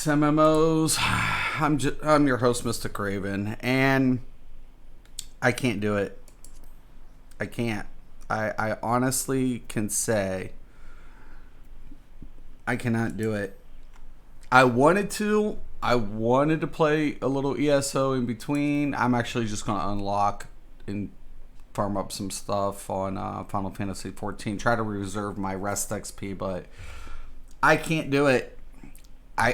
Fantasy MMOs. I'm your host, Mystic Raven, and I can't do it. I can't. I honestly can say I cannot do it. I wanted to. I wanted to play a little ESO in between. I'm actually just going to unlock and farm up some stuff on Final Fantasy XIV. Try to reserve my rest XP, but I can't do it. I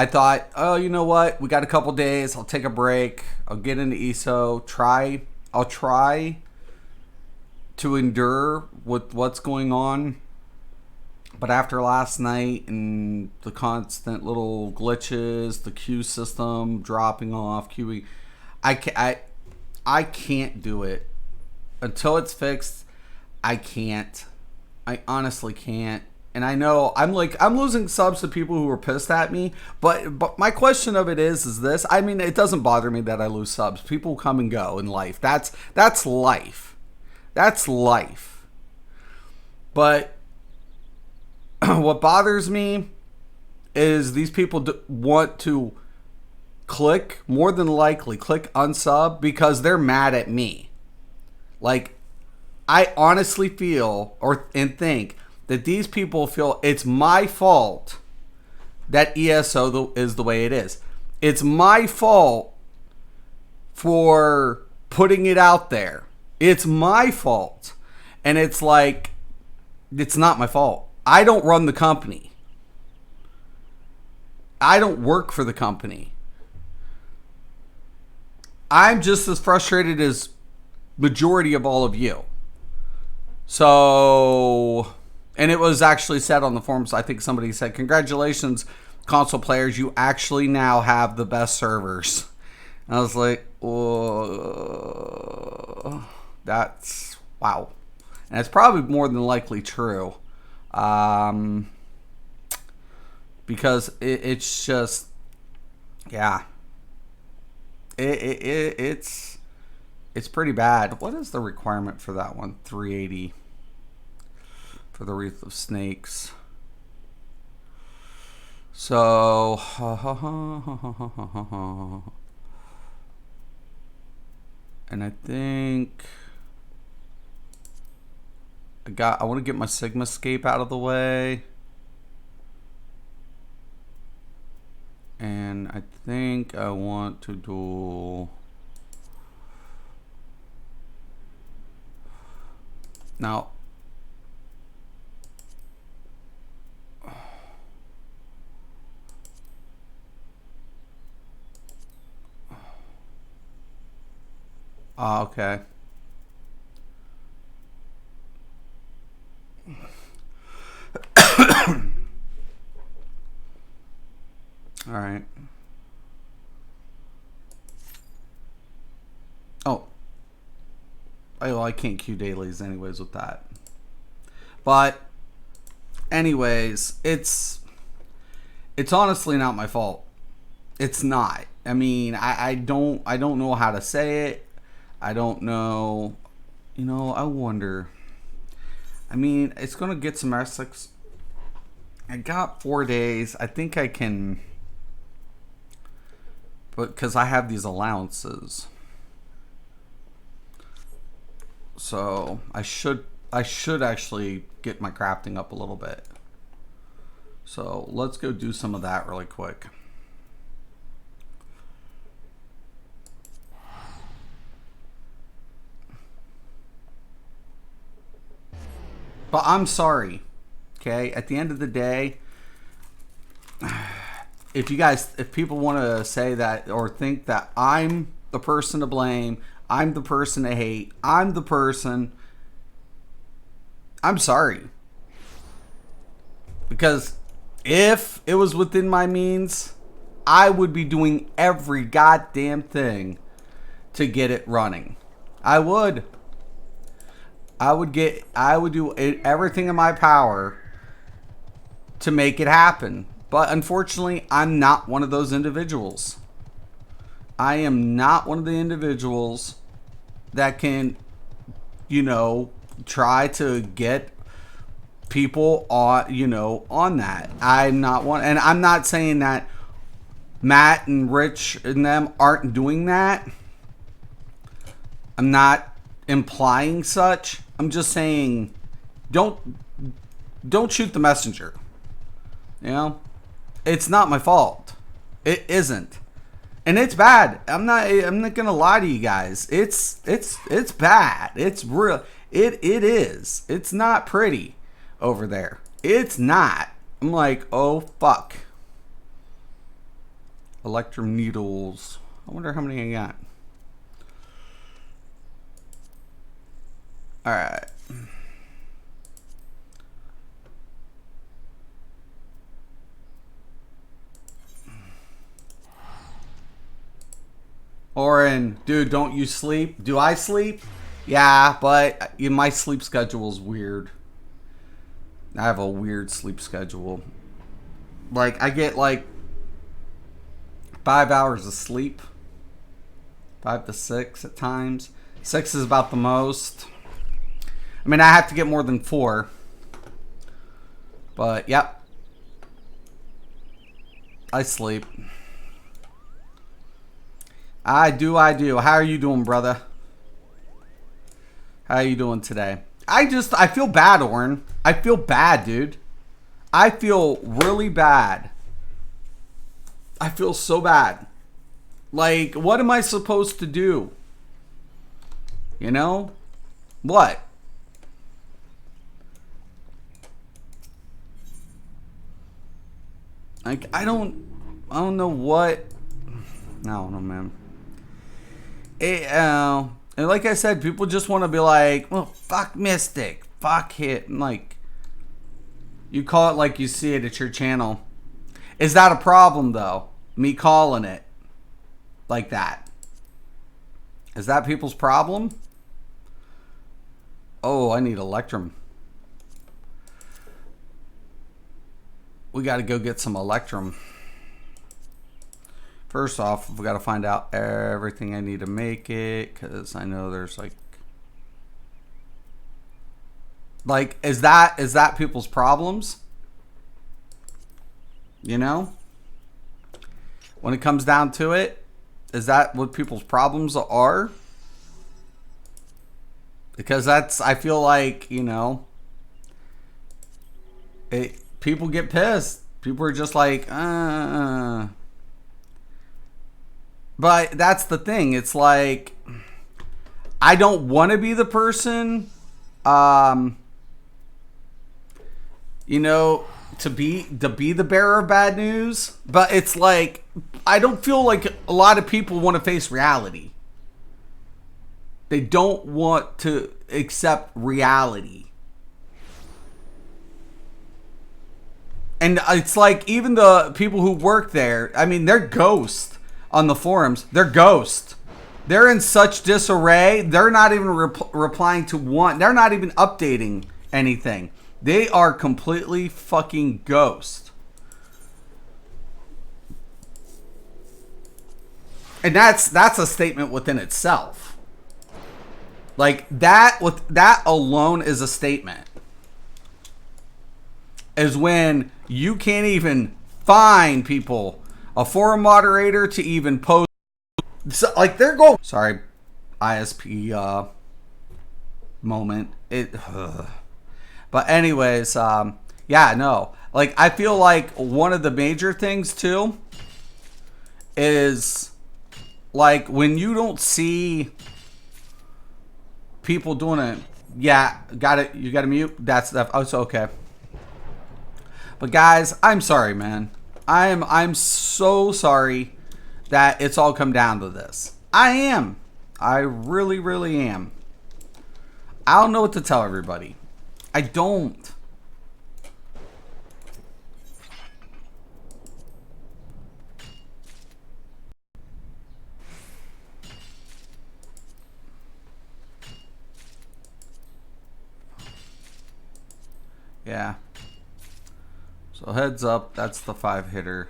thought, oh, you know what? We got a couple days. I'll take a break. I'll get into ESO. I'll try to endure with what's going on. But after last night and the constant little glitches, the queue system dropping off, queuing, I can't do it. Until it's fixed, I can't. I honestly can't. And I know I'm losing subs to people who are pissed at me, but my question of it is this. I mean, it doesn't bother me that I lose subs. People come and go in life. That's life. That's life. But what bothers me is these people want to more than likely click unsub because they're mad at me. Like, I honestly feel and think that these people feel it's my fault that ESO is the way it is. It's my fault for putting it out there. It's my fault. And it's like, it's not my fault. I don't run the company. I don't work for the company. I'm just as frustrated as majority of all of you. So, and it was actually said on the forums, I think somebody said, congratulations, console players, you actually now have the best servers. And I was like, oh, that's, wow. And it's probably more than likely true. Because it's just, yeah, it's pretty bad. What is the requirement for that one? 380 for the Wreath of Snakes. So, and I think I want to get my Sigma Scape out of the way. And I think I want to do now. Okay. All right. Oh. I can't queue dailies anyways with that. But anyways, it's honestly not my fault. It's not. I mean, I don't know how to say it. I don't know. You know, I wonder. I mean, it's going to get some Essex. I got 4 days. I think I can, but because I have these allowances. So I should actually get my crafting up a little bit. So let's go do some of that really quick. But I'm sorry. Okay, at the end of the day, if people want to say that or think that I'm the person to blame, I'm the person to hate, I'm sorry. Because if it was within my means, I would be doing every goddamn thing to get it running. I would do everything in my power to make it happen. But unfortunately, I'm not one of those individuals. I am not one of the individuals that can, try to get people on, on that. I'm not one, and I'm not saying that Matt and Rich and them aren't doing that. I'm not implying such. I'm just saying don't shoot the messenger. It's not my fault. It isn't. And it's bad. I'm not gonna lie to you guys. It's bad. It's real. It is. It's not pretty over there. It's not. I'm like, oh fuck. Electrum needles. I wonder how many I got. Alright. Oren, dude, don't you sleep? Do I sleep? Yeah, but my sleep schedule is weird. I have a weird sleep schedule. Like, I get like 5 hours of sleep. 5 to 6 at times. 6 is about the most. I mean, I have to get more than 4. But, yep. I sleep. I do. How are you doing, brother? How are you doing today? I feel bad, Oren. I feel bad, dude. I feel really bad. I feel so bad. Like, what am I supposed to do? What? Like, I don't know what. I don't know, man. And like I said, people just want to be like, well, fuck Mystic. Fuck it. And like, you call it like you see it at your channel. Is that a problem, though? Me calling it like that. Is that people's problem? Oh, I need Electrum. We got to go get some Electrum. First off, we got to find out everything I need to make it, because I know there's like, is that people's problems? When it comes down to it, is that what people's problems are? Because I feel like, people get pissed. People are just like, But that's the thing. It's like, I don't want to be the person, to be the bearer of bad news. But it's like, I don't feel like a lot of people want to face reality. They don't want to accept reality. And it's like, even the people who work there, I mean, they're ghosts. On the forums, they're ghost. They're in such disarray. They're not even replying to one. They're not even updating anything. They are completely fucking ghost. And that's a statement within itself. Like that alone is a statement. Is when you can't even find people, a forum moderator, to even post. So, like, they're going. Sorry, ISP moment. But anyways, yeah, no. Like, I feel like one of the major things too is like when you don't see people doing it. Yeah, got it. You got to mute. That's stuff. Oh, it's okay. But guys, I'm sorry, man. I'm so sorry that it's all come down to this. I am. I really, really am. I don't know what to tell everybody. I don't. Yeah. So heads up, that's the 5-hitter.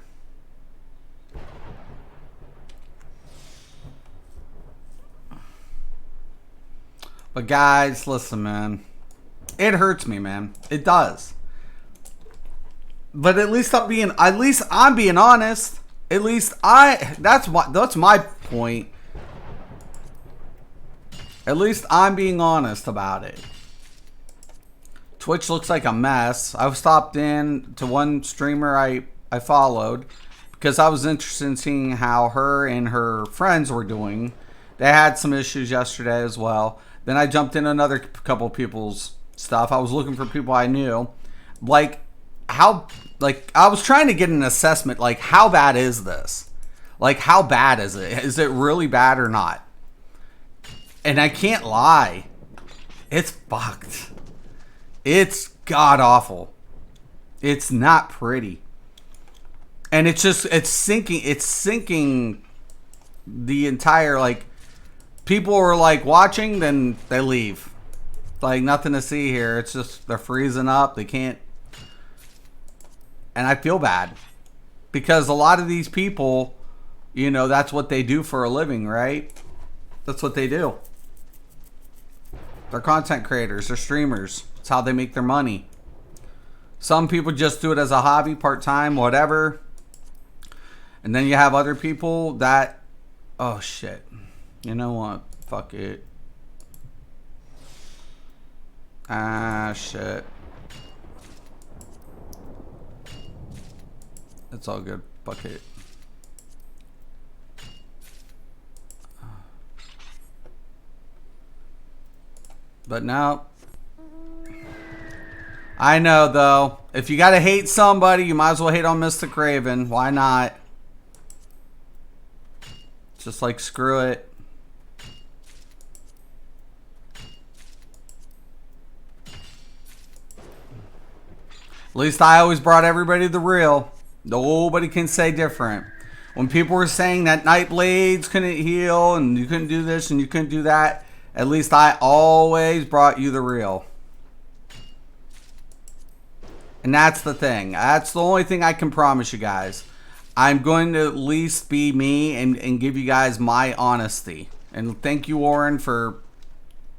But guys, listen, man. It hurts me, man. It does. But at least I'm being honest. At least that's my point. At least I'm being honest about it. Twitch looks like a mess. I've stopped in to one streamer I followed because I was interested in seeing how her and her friends were doing. They had some issues yesterday as well. Then I jumped in another couple people's stuff. I was looking for people I knew. I was trying to get an assessment, like, how bad is this? Like, how bad is it? Is it really bad or not? And I can't lie. It's fucked. It's god awful. It's not pretty. And it's sinking the entire, like, people are like watching, then they leave. Like, nothing to see here. It's just, they're freezing up. They can't. And I feel bad. Because a lot of these people, you know, that's what they do for a living, right? That's what they do. They're content creators. They're streamers. It's how they make their money. Some people just do it as a hobby, part-time, whatever. And then you have other people that, oh shit. You know what? Fuck it. Ah, shit. It's all good. Fuck it. But now, I know though, if you gotta hate somebody, you might as well hate on Mystic Raven. Why not? Just like, screw it. At least I always brought everybody the real. Nobody can say different. When people were saying that Nightblades couldn't heal and you couldn't do this and you couldn't do that, at least I always brought you the real. And that's the thing. That's the only thing I can promise you guys. I'm going to at least be me and give you guys my honesty. And thank you, Warren, for,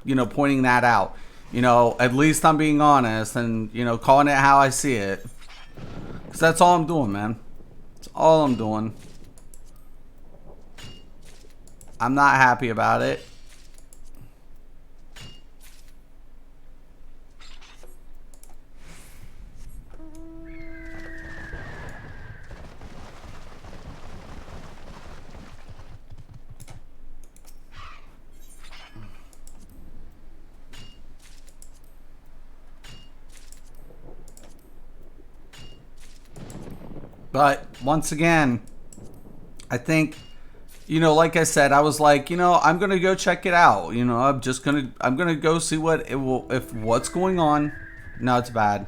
you know, pointing that out. You know, at least I'm being honest and, you know, calling it how I see it. Because that's all I'm doing, man. That's all I'm doing. I'm not happy about it. But once again, I think, you know, like I said, I was like, you know, I'm gonna go check it out. You know, I'm gonna go see what it will, if what's going on. No, it's bad.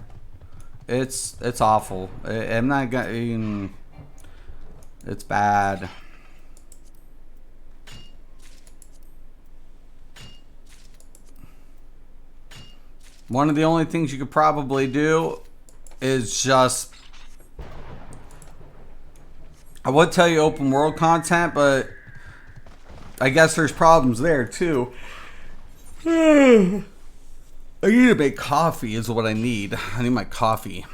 It's awful. I'm not gonna. It's bad. One of the only things you could probably do is just, I would tell you open world content, but I guess there's problems there too. I need to make coffee is what I need. I need my coffee.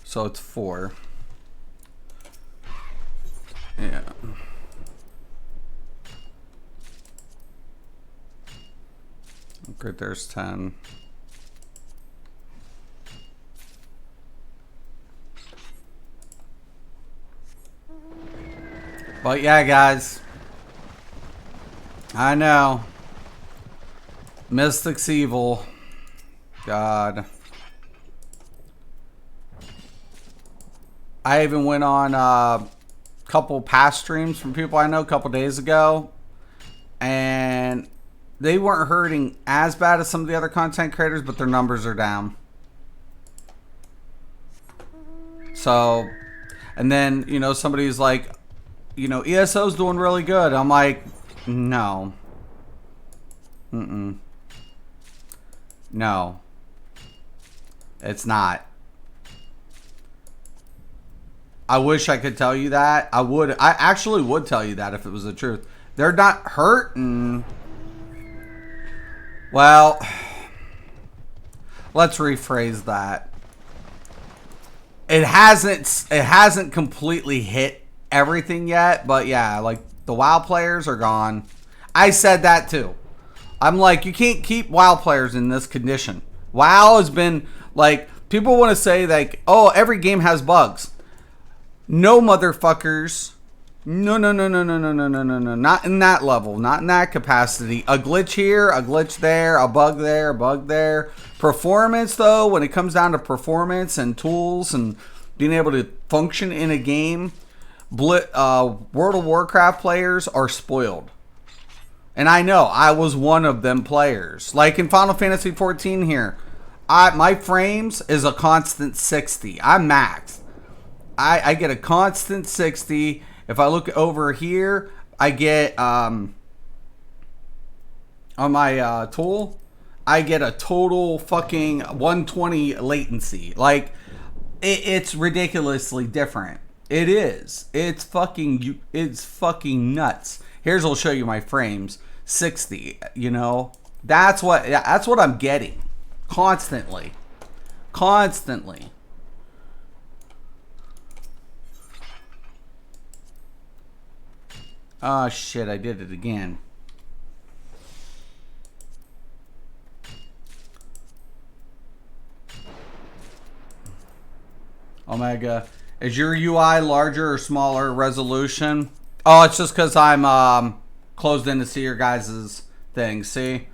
So it's 4. Yeah. Okay, there's 10. But yeah, guys. I know. Mystic's evil. God. I even went on a couple past streams from people I know a couple days ago, and they weren't hurting as bad as some of the other content creators, but their numbers are down. So, and then, you know, somebody's like, you know, ESO's doing really good. I'm like, no. No. It's not. I wish I could tell you that. I actually would tell you that if it was the truth. They're not hurting. Well, let's rephrase that. It hasn't completely hit everything yet, but yeah, like the WoW players are gone. I said that too. I'm like, you can't keep WoW players in this condition. WoW has been like, people want to say like, oh, every game has bugs. No, motherfuckers. No. Not in that level. Not in that capacity. A glitch here, a glitch there, a bug there, a bug there. Performance, though, when it comes down to performance and tools and being able to function in a game, World of Warcraft players are spoiled. And I know, I was one of them players. Like in Final Fantasy XIV here, my frames is a constant 60. I'm maxed. I get a constant 60. If I look over here, I get, on my tool, I get a total fucking 120 latency. Like, it's ridiculously different. It is. It's fucking nuts. Here's, I'll show you my frames. 60, you know? That's what I'm getting. Constantly. Oh shit, I did it again. Omega, is your UI larger or smaller resolution? Oh, it's just because I'm closed in to see your guys' thing, see?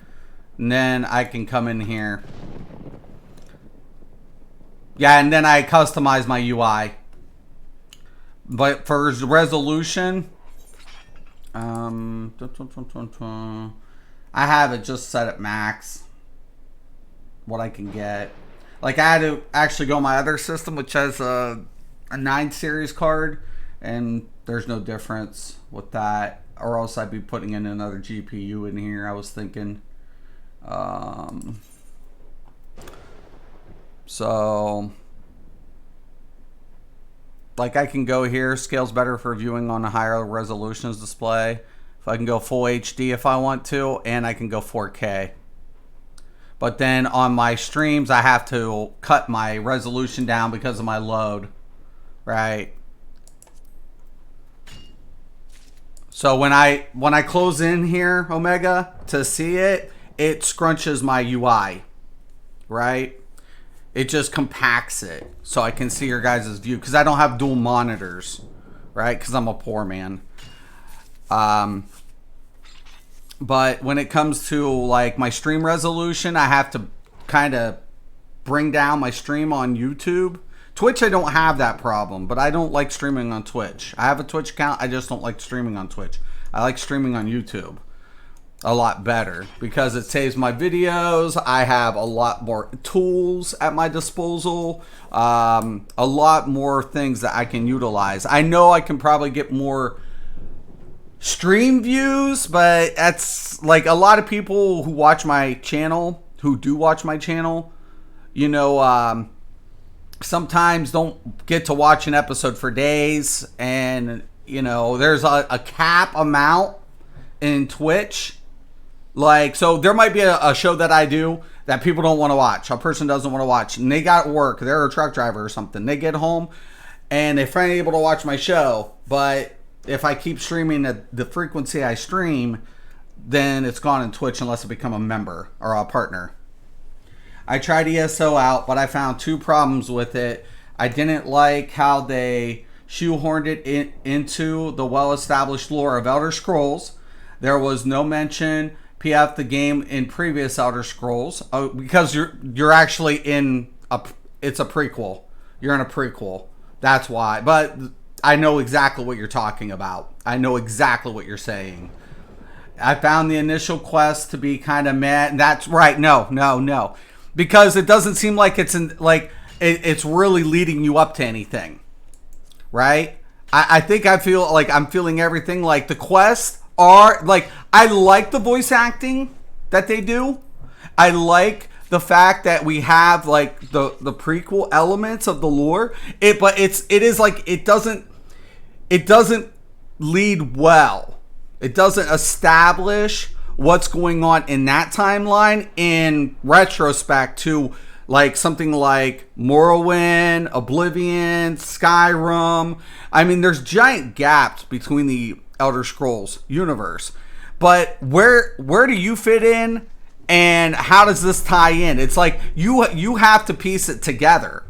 And then I can come in here. Yeah, and then I customize my UI. But for resolution, I have it just set at max. What I can get. Like, I had to actually go on my other system, which has a 9 series card, and there's no difference with that. Or else I'd be putting in another GPU in here, I was thinking. So, like, I can go here, scales better for viewing on a higher resolutions display. If I can go full HD if I want to, and I can go 4K. But then on my streams, I have to cut my resolution down because of my load, right? So when I close in here, Omega, to see it, it scrunches my UI, right? It just compacts it so I can see your guys' view because I don't have dual monitors, right? Because I'm a poor man. But when it comes to like my stream resolution, I have to kind of bring down my stream on YouTube. Twitch, I don't have that problem, but I don't like streaming on Twitch. I have a Twitch account. I just don't like streaming on Twitch. I like streaming on YouTube a lot better because it saves my videos. I have a lot more tools at my disposal. A lot more things that I can utilize. I know I can probably get more stream views, but that's like a lot of people who watch my channel, who do watch my channel, you know, sometimes don't get to watch an episode for days, and you know there's a cap amount in Twitch. Like, so there might be a show that I do that people don't want to watch, a person doesn't want to watch, and they got work, they're a truck driver or something, they get home and they're finally able to watch my show. But if I keep streaming at the frequency I stream, then it's gone in Twitch unless I become a member or a partner. I tried ESO out, but I found 2 problems with it. I didn't like how they shoehorned it into the well-established lore of Elder Scrolls. There was no mention PF the game in previous Elder Scrolls because you're actually in it's a prequel. You're in a prequel. That's why. But I know exactly what you're talking about. I know exactly what you're saying. I found the initial quest to be kind of meh. That's right. No. Because it doesn't seem like it's really leading you up to anything, right? I think I feel like I'm feeling everything. Like the quests are like, I like the voice acting that they do. I like the fact that we have like the prequel elements of the lore. It doesn't lead well. It doesn't establish what's going on in that timeline in retrospect to like something like Morrowind, Oblivion, Skyrim. I mean, there's giant gaps between the Elder Scrolls universe. But where do you fit in, and how does this tie in? It's like you have to piece it together.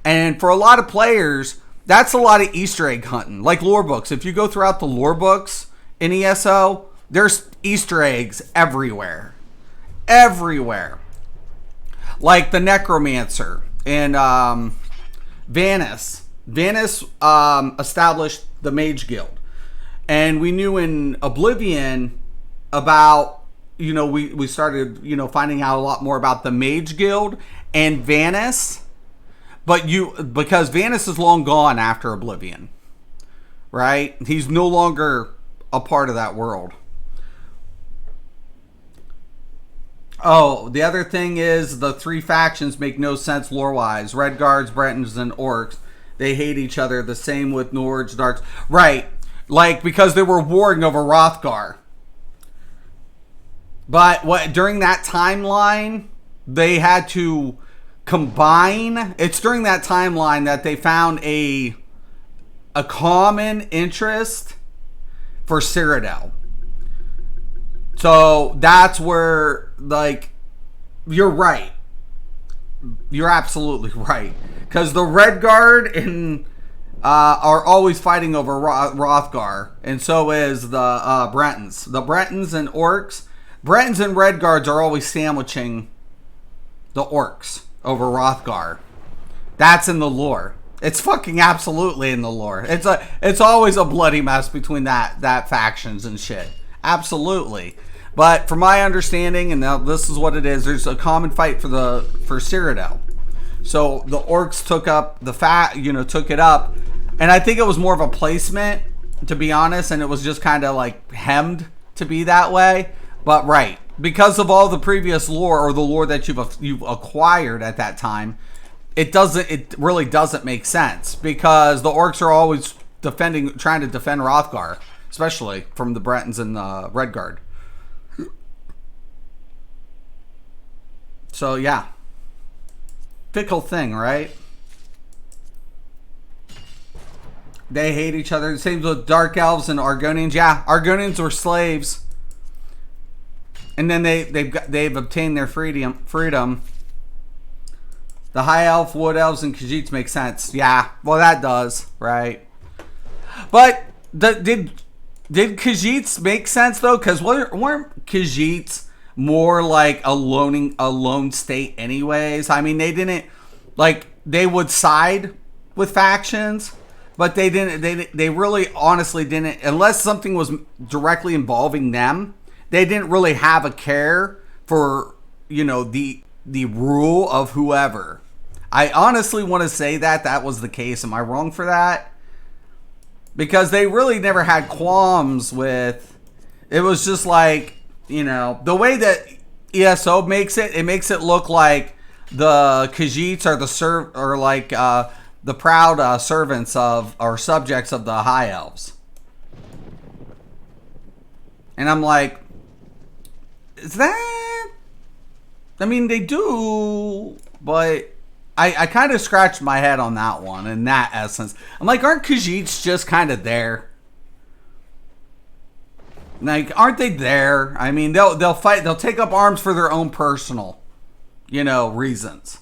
And for a lot of players, that's a lot of Easter egg hunting, like lore books. If you go throughout the lore books in ESO, there's Easter eggs everywhere. Everywhere. Like the Necromancer in Vanis. Vanis established the Mage Guild. And we knew in Oblivion about, we started, finding out a lot more about the Mage Guild and Vanis. Because Vanis is long gone after Oblivion. Right? He's no longer a part of that world. Oh, the other thing is the three factions make no sense lore-wise. Red Guards, Bretons, and Orcs. They hate each other. The same with Nords, Darks. Right. Like, because they were warring over Hrothgar. But during that timeline, they had to combine. It's during that timeline that they found a common interest for Cyrodiil. So that's where, like, you're right. You're absolutely right. Because the Red Guard are always fighting over Hrothgar. And so is the Bretons. The Bretons and Orcs. Bretons and Red Guards are always sandwiching the Orcs over Hrothgar. That's in the lore. It's fucking absolutely in the lore. It's always a bloody mess between that factions and shit. Absolutely. But from my understanding, and now this is what it is, there's a common fight for Cyrodiil. So the Orcs took it up, and I think it was more of a placement, to be honest, and it was just kind of like hemmed to be that way. But right, because of all the previous lore, or the lore that you've acquired at that time, it really doesn't make sense, because the Orcs are always trying to defend Hrothgar, especially from the Bretons and the Red Guard. So yeah, fickle thing, right? They hate each other. Same with Dark Elves and Argonians. Yeah, Argonians were slaves, and then they've obtained their freedom. The High Elf, Wood Elves, and Khajiits make sense. Yeah, well that does, right? But did Khajiits make sense though? Because weren't Khajiits more like a lone state anyways? I mean, they would side with factions, but they really honestly didn't, unless something was directly involving them. They didn't really have a care for, the rule of whoever. I honestly want to say that was the case. Am I wrong for that? Because they really never had qualms with, it was just like, the way that ESO makes it look like the Khajiits are the proud servants of, or subjects of, the High Elves. And I'm like, is that? I mean, they do, but I kind of scratched my head on that one, in that essence. I'm like, aren't Khajiits just kind of there? Like, aren't they there? I mean, they'll fight, they'll take up arms for their own personal, reasons.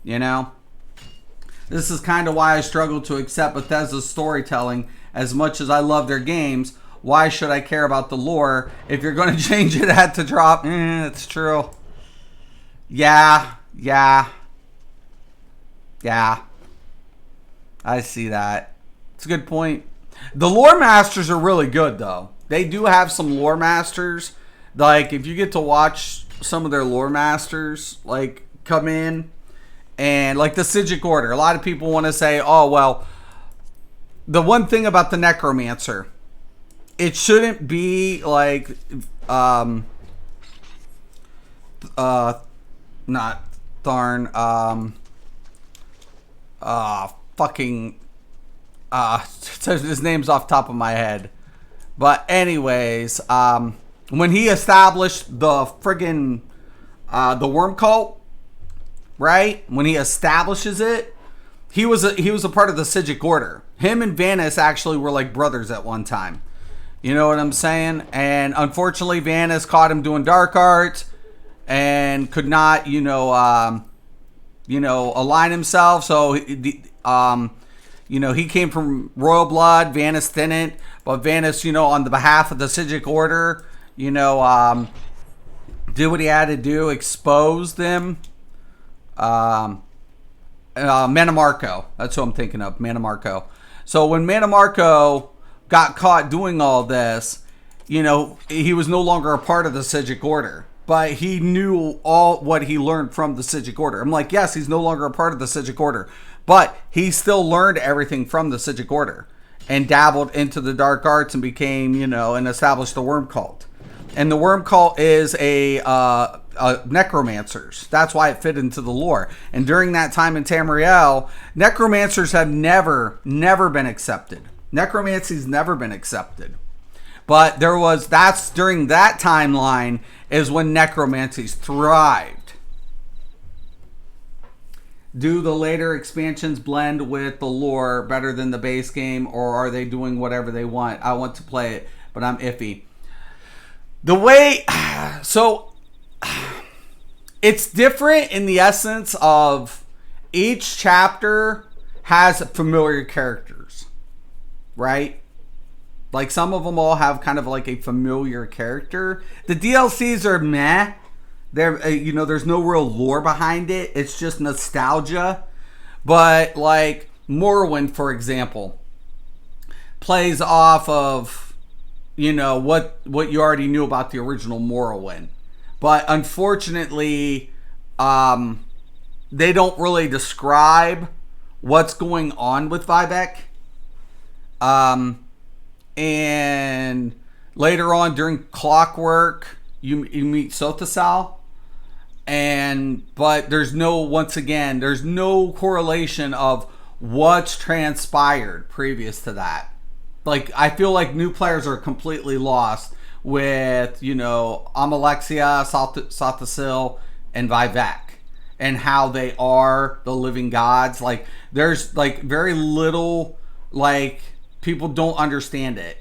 This is kind of why I struggle to accept Bethesda's storytelling as much as I love their games. Why should I care about the lore? If you're going to change it at the drop, it's true. Yeah. I see that. It's a good point. The lore masters are really good, though. They do have some lore masters. Like, if you get to watch some of their lore masters, like, come in, and, like, the Sigic Order. A lot of people want to say, oh, well, the one thing about the Necromancer, it shouldn't be, like, not Tharn. Fucking. His name's off the top of my head. But anyways, when he established the friggin' the worm cult, right? When he establishes it, he was a part of the Sigic Order. Him and Vanus actually were like brothers at one time. You know what I'm saying? And unfortunately, Vanus caught him doing dark arts and could not, align himself. So, he came from royal blood. Vanus didn't, but Vanus, on the behalf of the Sigic Order, did what he had to do, exposed them. Manamarco. That's who I'm thinking of, Manamarco. So when Manamarco got caught doing all this, he was no longer a part of the Sigic Order. But he knew all what he learned from the Sigic Order. I'm like, yes, he's no longer a part of the Sigic Order. But he still learned everything from the Sigic Order. And dabbled into the dark arts and became, and established the worm cult. And the worm cult is a necromancers. That's why it fit into the lore. And during that time in Tamriel, necromancers have never been accepted. Necromancy's never been accepted. But that's during that timeline is when necromancies thrived. Do the later expansions blend with the lore better than the base game, or are they doing whatever they want? I want to play it, but I'm iffy. It's different in the essence of each chapter has familiar characters, right? Like some of them all have kind of like a familiar character. The DLCs are meh. There's no real lore behind it. It's just nostalgia. But like Morrowind, for example, plays off of, what you already knew about the original Morrowind. But unfortunately, they don't really describe what's going on with Vivek. And later on during Clockwork, you meet Sothasal. But there's no correlation of what's transpired previous to that. Like, I feel like new players are completely lost with, Amalexia, Sothasal, and Vivek. And how they are the living gods. Like, there's, like, very little, like, people don't understand it.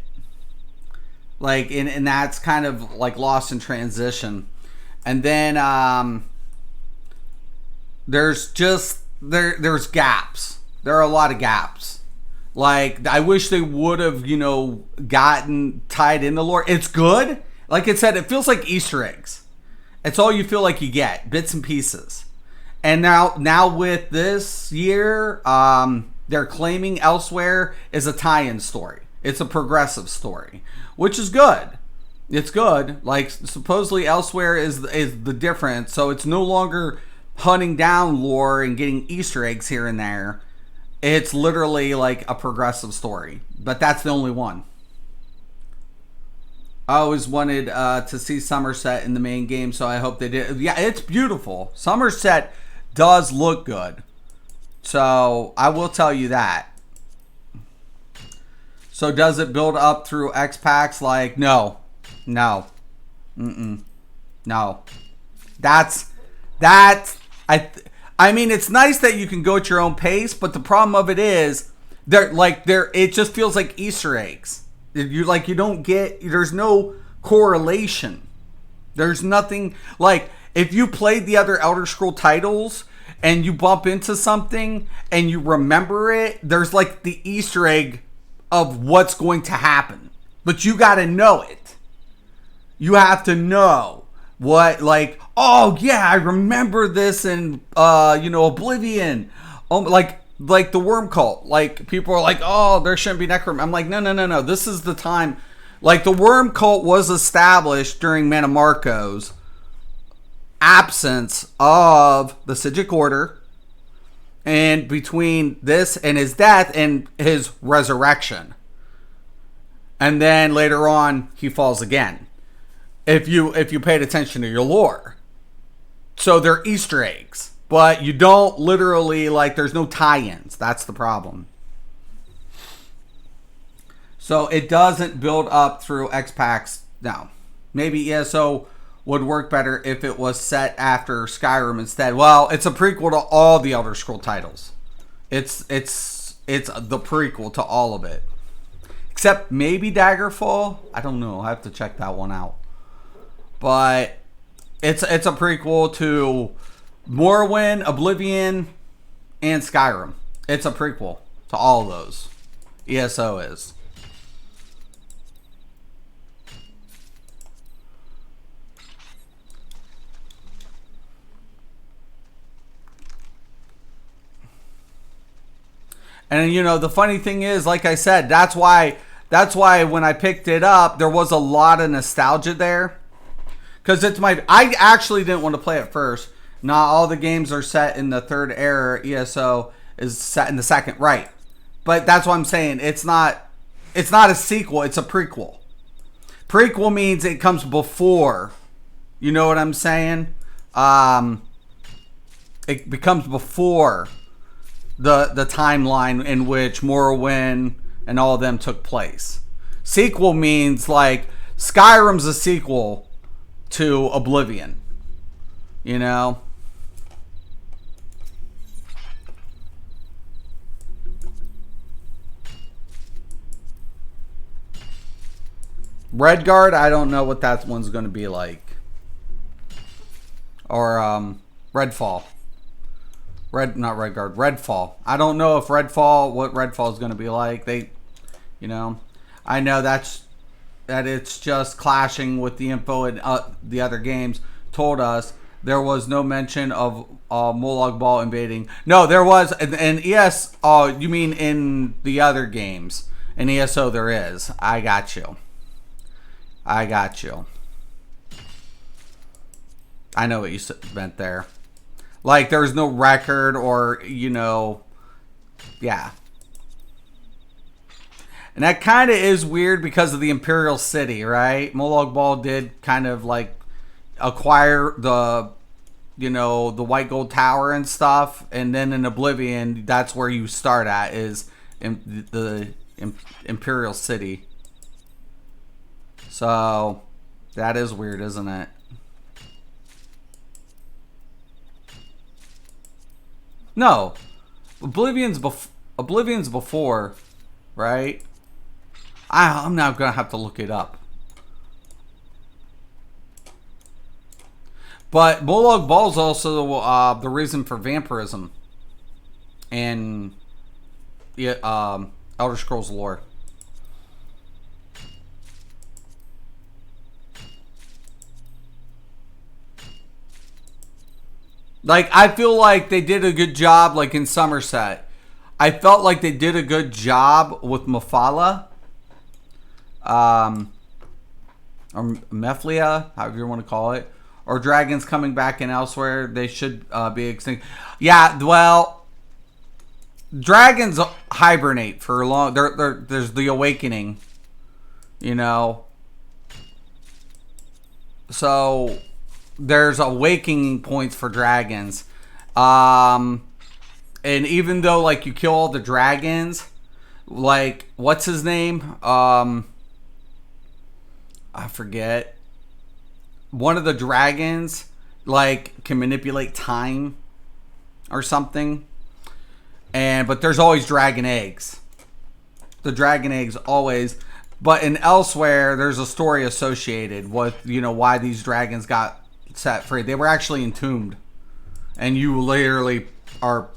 Like, and that's kind of, like, lost in transition. And then, there's gaps. There are a lot of gaps. Like, I wish they would have, gotten tied in the lore. It's good. Like it said, it feels like Easter eggs. It's all you feel like you get, bits and pieces. And now with this year, they're claiming Elsewhere is a tie-in story. It's a progressive story, which is good. It's good. Like, supposedly Elsewhere is the difference. So it's no longer hunting down lore and getting Easter eggs here and there. It's literally like a progressive story. But that's the only one. I always wanted to see Somerset in the main game, so I hope they did. Yeah, it's beautiful. Somerset does look good. So I will tell you that. So does it build up through X packs? Like, no. No. No. I mean, it's nice that you can go at your own pace, but the problem of it is it just feels like Easter eggs. There's no correlation. There's nothing, like, if you played the other Elder Scroll titles and you bump into something and you remember it, there's like the Easter egg of what's going to happen. But you got to know it. You have to know what, like, oh yeah, I remember this in Oblivion. Like the Worm Cult. Like, people are like, oh, there shouldn't be necromancy. I'm like, no. This is the time. Like, the Worm Cult was established during Manamarco's absence of the Sigic Order, and between this and his death and his resurrection. And then later on, he falls again. If you paid attention to your lore. So they're Easter eggs, but you don't literally, like, there's no tie-ins. That's the problem. So it doesn't build up through X packs. No, maybe ESO would work better if it was set after Skyrim instead. Well, it's a prequel to all the Elder Scroll titles. It's the prequel to all of it, except maybe Daggerfall. I don't know. I have to check that one out. But it's a prequel to Morrowind, Oblivion, and Skyrim. It's a prequel to all of those. ESO is. And you know, the funny thing is, like I said, that's why when I picked it up, there was a lot of nostalgia there. Because I actually didn't want to play it first. Not all the games are set in the third era. ESO is set in the second, right? But that's what I'm saying. It's not a sequel. It's a prequel. Prequel means it comes before. You know what I'm saying? It becomes before the timeline in which Morrowind and all of them took place. Sequel means like Skyrim's a sequel to Oblivion. You know? Redguard, I don't know what that one's going to be like. Or Redfall. Not Redguard, Redfall. I don't know if what Redfall is going to be like. I know that it's just clashing with the info and the other games told us. There was no mention of Molag Bal invading. No, there was. And yes, you mean in the other games. In ESO there is. I got you. I know what you meant there. Like, there's no record or, yeah. And that kind of is weird because of the Imperial City, right? Molag Bal did kind of, like, acquire the White Gold Tower and stuff. And then in Oblivion, that's where you start at, is in the Imperial City. So, that is weird, isn't it? No, Oblivion's before, right? I'm now gonna have to look it up. But Molag Bal's also the reason for vampirism and Elder Scrolls lore. Like, I feel like they did a good job, like, in Somerset. I felt like they did a good job with Mephala. Or Mephilia, however you want to call it. Or dragons coming back in elsewhere. They should be extinct. Yeah, well, dragons hibernate for a long... There's the awakening, So... there's awakening points for dragons. And even though, like, you kill all the dragons, like, what's his name? I forget. One of the dragons, like, can manipulate time or something. But there's always dragon eggs. The dragon eggs always... But in Elsewhere, there's a story associated with, why these dragons got set free. They were actually entombed, and you literally are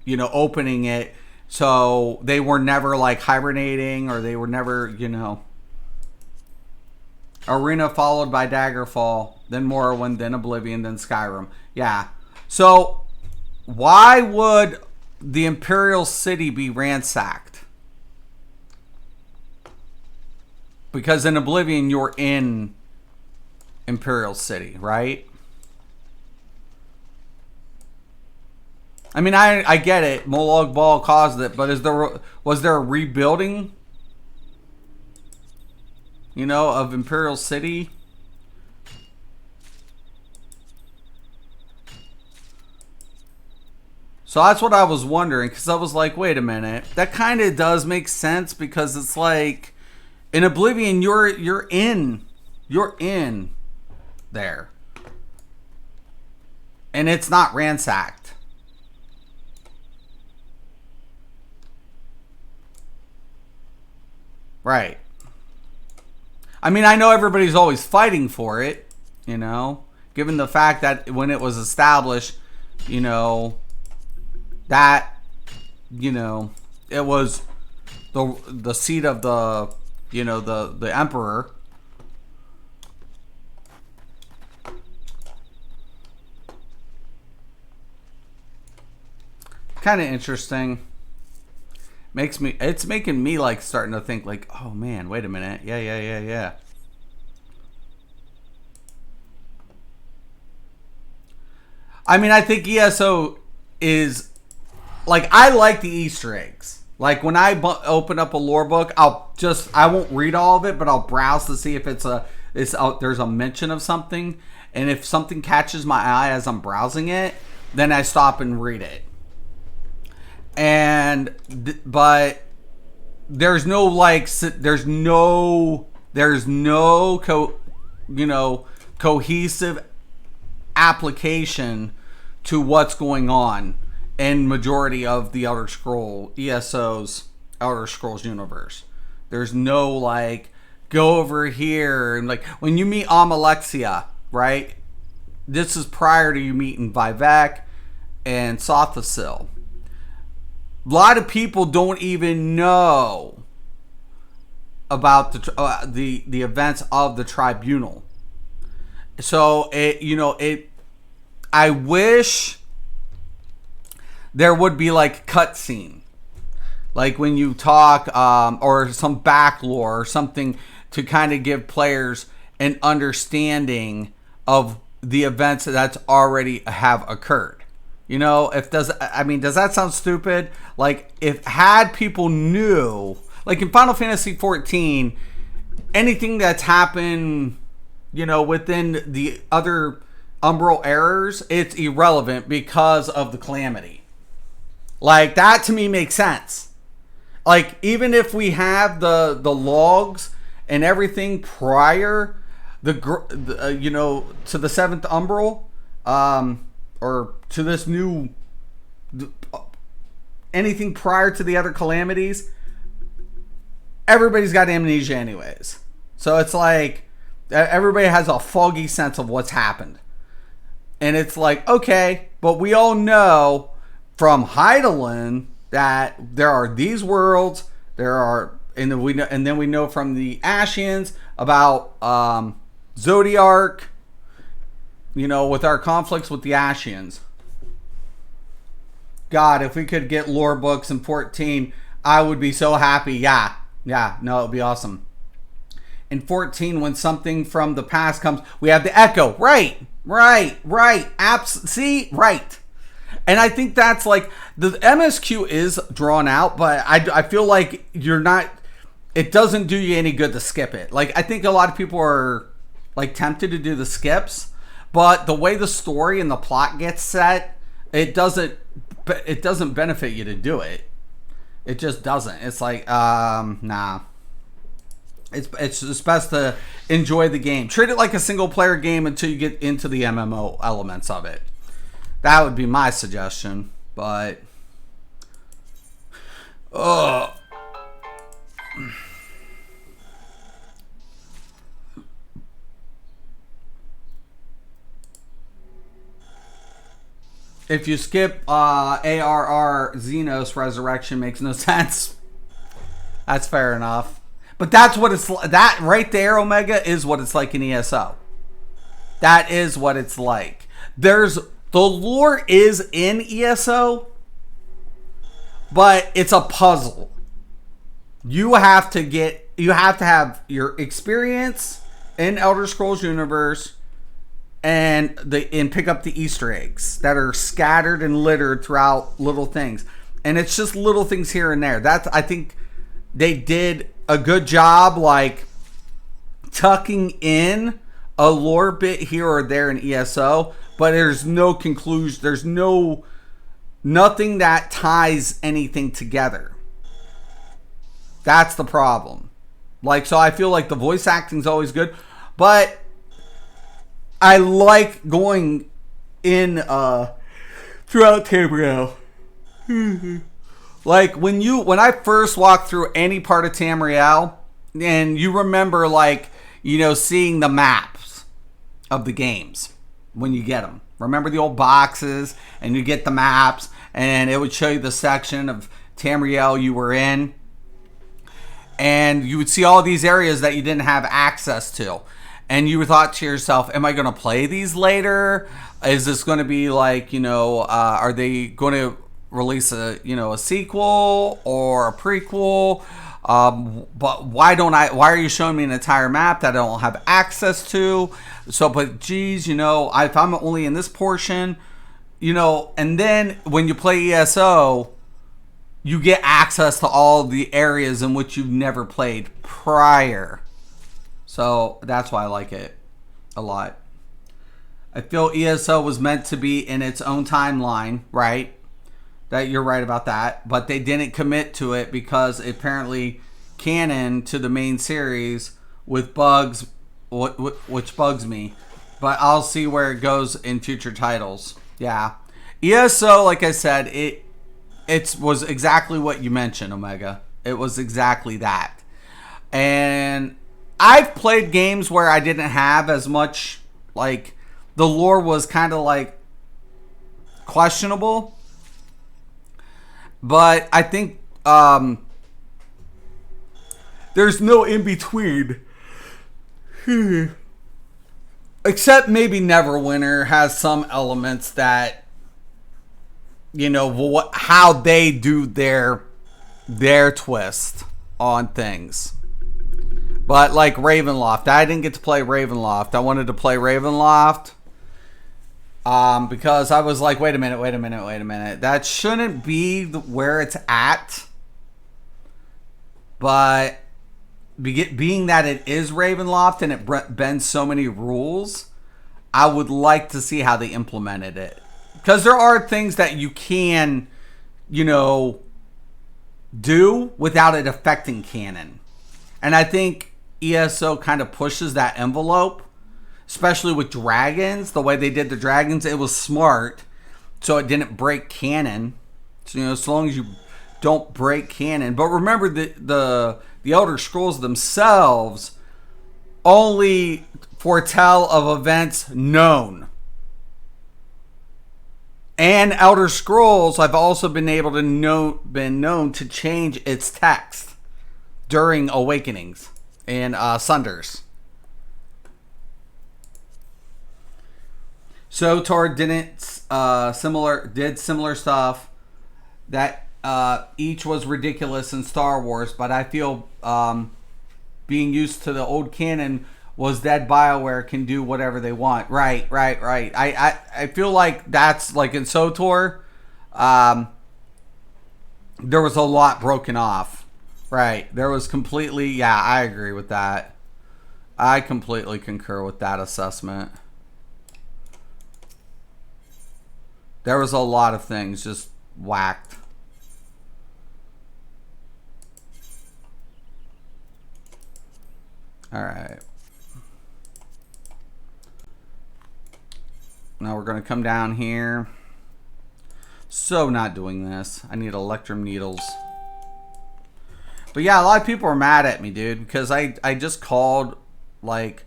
opening it, so they were never like hibernating, or they were never Arena followed by Daggerfall, then Morrowind, then Oblivion, then Skyrim. Yeah, so why would the Imperial City be ransacked? Because in Oblivion you're in Imperial City, right? I mean, I get it. Molag Bal caused it, but was there a rebuilding, of Imperial City? So that's what I was wondering, because I was like, wait a minute, that kind of does make sense, because it's like in Oblivion, you're in there, and it's not ransacked. Right. I mean, I know everybody's always fighting for it, you know, given the fact that when it was established, you know, that, you know, it was the seat of the, you know, the emperor. Kind of interesting. It's making me like starting to think like, oh man, wait a minute. Yeah. I mean, I think ESO is like, I like the Easter eggs. Like when I open up a lore book, I won't read all of it, but I'll browse to see if there's a mention of something, and if something catches my eye as I'm browsing it, then I stop and read it. But there's no like, there's no cohesive application to what's going on in majority of the ESO's Elder Scrolls universe. There's no like, go over here, and like when you meet Amalexia, right? This is prior to you meeting Vivek and Sothasil. A lot of people don't even know about the events of the tribunal. So I wish there would be like cutscene, like when you talk, or some back lore or something to kind of give players an understanding of the events that already have occurred. You know, does that sound stupid? Like, had people knew, like in Final Fantasy XIV, anything that's happened, you know, within the other Umbral errors, it's irrelevant because of the calamity. Like, that to me makes sense. Like, even if we have the logs and everything prior, to the seventh Umbral, or to this new, anything prior to the other calamities, everybody's got amnesia anyways. So it's like everybody has a foggy sense of what's happened. And it's like, okay, but we all know from Hydaelyn that there are these worlds, and then we know from the Ashians about Zodiark, you know, with our conflicts with the Ashians. God, if we could get lore books in 14, I would be so happy. Yeah, no, it'd be awesome. In 14, when something from the past comes, we have the Echo. Right. See? Right. And I think that's like, the MSQ is drawn out, but I feel like it doesn't do you any good to skip it. Like, I think a lot of people are like tempted to do the skips, but the way the story and the plot gets set, it doesn't benefit you to do it. It just doesn't. It's like, nah. It's just best to enjoy the game. Treat it like a single player game until you get into the MMO elements of it. That would be my suggestion. But if you skip ARR Xenos Resurrection, makes no sense. That's fair enough. But that's what it's, that right there, Omega, is what it's like in ESO. That is what it's like. The lore is in ESO, but it's a puzzle. You have to have your experience in Elder Scrolls universe and pick up the Easter eggs that are scattered and littered throughout little things. And it's just little things here and there. I think they did a good job, like tucking in a lore bit here or there in ESO, but there's no conclusion. There's no nothing that ties anything together. That's the problem. Like, so I feel like the voice acting's always good, but I like going in throughout Tamriel. Like when I first walked through any part of Tamriel, and you remember, like, you know, seeing the maps of the games when you get them. Remember the old boxes, and you get the maps, and it would show you the section of Tamriel you were in. And you would see all these areas that you didn't have access to. And you thought to yourself, am I going to play these later? Is this going to be like, you know, are they going to release a sequel or a prequel? But why are you showing me an entire map that I don't have access to? So, but geez, you know, if I'm only in this portion, you know, and then when you play ESO, you get access to all the areas in which you've never played prior. So that's why I like it a lot. I feel ESO was meant to be in its own timeline, right? That you're right about that. But they didn't commit to it because apparently canon to the main series with bugs, which bugs me. But I'll see where it goes in future titles. Yeah. ESO, like I said, it was exactly what you mentioned, Omega. It was exactly that. And I've played games where I didn't have as much, like, the lore was kind of, like, questionable. But I think there's no in-between. Except maybe Neverwinter has some elements that, you know, how they do their twist on things. But like Ravenloft, I didn't get to play Ravenloft. I wanted to play Ravenloft because I was like, wait a minute. That shouldn't be where it's at. But being that it is Ravenloft and it bends so many rules, I would like to see how they implemented it. Because there are things that you can, you know, do without it affecting canon. And I think ESO kind of pushes that envelope, especially with dragons. The way they did the dragons, it was smart. So it didn't break canon. So, you know, as long as you don't break canon. But remember, the Elder Scrolls themselves only foretell of events known. And Elder Scrolls have also been able to been known to change its text during awakenings and sunders. So Tor did similar stuff that each was ridiculous in Star Wars, but I feel being used to the old canon was that BioWare can do whatever they want. Right. I feel like that's like in SOTOR, there was a lot broken off. Right. There was completely, yeah, I agree with that. I completely concur with that assessment. There was a lot of things just whacked. All right. Now we're going to come down here. So not doing this. I need electrum needles. But yeah, a lot of people are mad at me, dude, because I just called, like,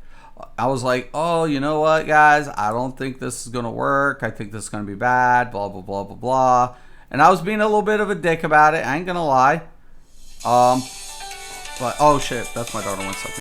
I was like, oh, you know what, guys? I don't think this is going to work. I think this is going to be bad, blah, blah, blah, blah, blah. And I was being a little bit of a dick about it. I ain't going to lie. But, oh, shit. That's my daughter. 1 second.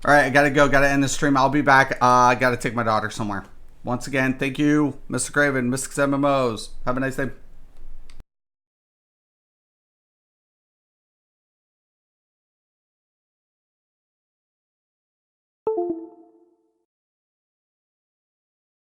All right, I gotta go. Gotta end the stream. I'll be back. I gotta take my daughter somewhere. Once again, thank you, Mr. Craven, Mystics MMOs. Have a nice day.